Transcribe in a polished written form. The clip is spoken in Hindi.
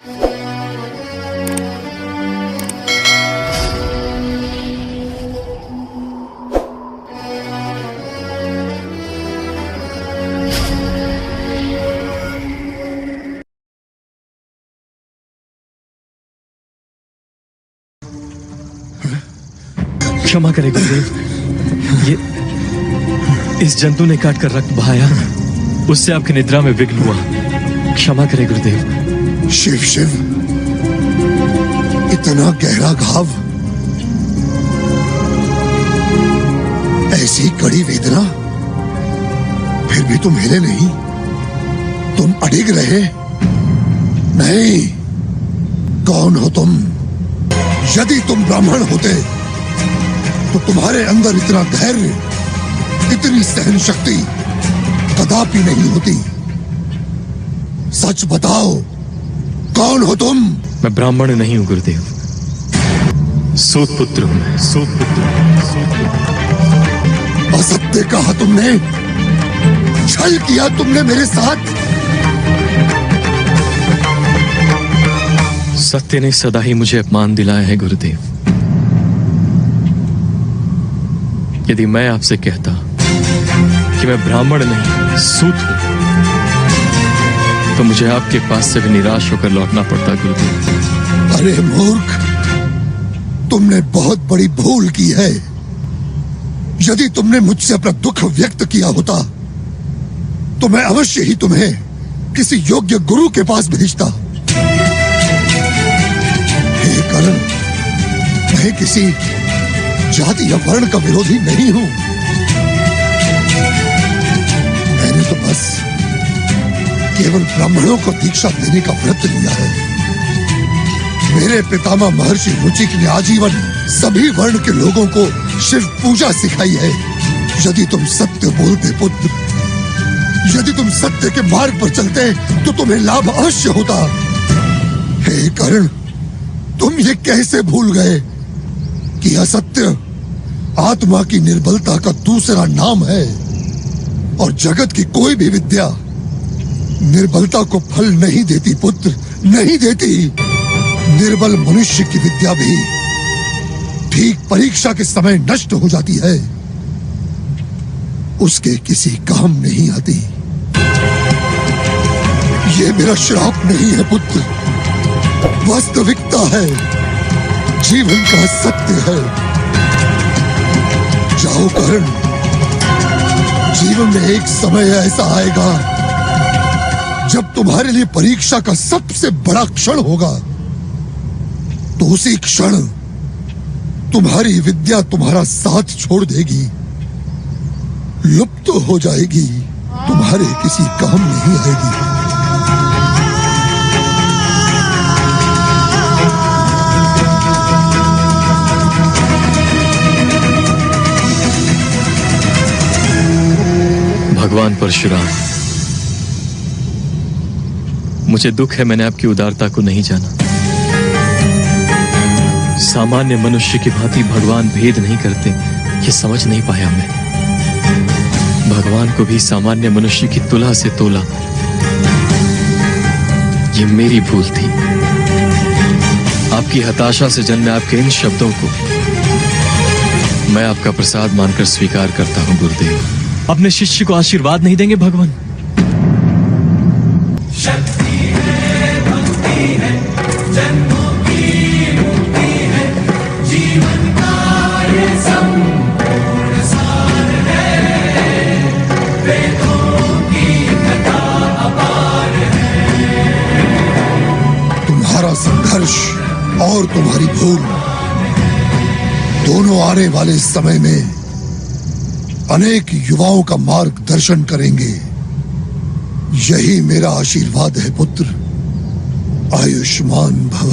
क्षमा करें गुरुदेव, ये इस जंतु ने काट कर रक्त बहाया, उससे आपकी निद्रा में विघ्न हुआ। क्षमा करें गुरुदेव। शिव शिव, इतना गहरा घाव, ऐसी कड़ी वेदना, फिर भी तुम हिले नहीं, तुम अडिग रहे। नहीं, कौन हो तुम? यदि तुम ब्राह्मण होते तो तुम्हारे अंदर इतना धैर्य, इतनी सहन शक्ति कदापि नहीं होती। सच बताओ, कौन हो तुम? मैं ब्राह्मण नहीं हूं गुरुदेव, सूत पुत्र हूं मैं, सूत पुत्र। असत्य कहा तुमने, छल किया तुमने मेरे साथ। सत्य ने सदा ही मुझे अपमान दिलाया है गुरुदेव। यदि मैं आपसे कहता कि मैं ब्राह्मण नहीं सूत हूं, तो मुझे आपके पास से भी निराश होकर लौटना पड़ता गुरुदेव। अरे मूर्ख, तुमने बहुत बड़ी भूल की है। यदि तुमने मुझसे अपना दुख व्यक्त किया होता तो मैं अवश्य ही तुम्हें किसी योग्य गुरु के पास भेजता। हे कर्ण, मैं किसी जाति या वर्ण का विरोधी नहीं हूं। मैंने तो बस केवल ब्राह्मणों को दीक्षा देने का व्रत लिया है। मेरे पितामह महर्षि रुचिक ने आजीवन सभी वर्ण के लोगों को शिव पूजा सिखाई है। यदि तुम सत्य बोलते पुत्र, यदि तुम सत्य के मार्ग पर चलते तो तुम्हें लाभ अवश्य होता। हे कर्ण, तुम ये कैसे भूल गए कि असत्य आत्मा की निर्बलता का दूसरा नाम है, और जगत की कोई भी विद्या निर्बलता को फल नहीं देती पुत्र, नहीं देती। निर्बल मनुष्य की विद्या भी ठीक परीक्षा के समय नष्ट हो जाती है, उसके किसी काम नहीं आती। ये मेरा श्राप नहीं है पुत्र, वास्तविकता है, जीवन का सत्य है। जाओ कर्ण, जीवन में एक समय ऐसा आएगा जब तुम्हारे लिए परीक्षा का सबसे बड़ा क्षण होगा। तो उसी क्षण तुम्हारी विद्या तुम्हारा साथ छोड़ देगी, लुप्त हो जाएगी, तुम्हारे किसी काम नहीं आएगी। भगवान परशुराम, मुझे दुख है मैंने आपकी उदारता को नहीं जाना। सामान्य मनुष्य की भांति भगवान भेद नहीं करते, ये समझ नहीं पाया मैं। भगवान को भी सामान्य मनुष्य की तुला से तोला, ये मेरी भूल थी। आपकी हताशा से जन्मे आपके इन शब्दों को मैं आपका प्रसाद मानकर स्वीकार करता हूं गुरुदेव। अपने शिष्य को आशीर्वाद नहीं देंगे भगवान? शक्ति है, भक्ति है, जन्मों की मुक्ति है, जीवन का ये संपूर्ण सार है, वेदों की कथा अपार है। तुम्हारा संघर्ष और तुम्हारी भूल दोनों आने वाले समय में अनेक युवाओं का मार्गदर्शन करेंगे। यही मेरा आशीर्वाद है पुत्र। आयुष्मान भव।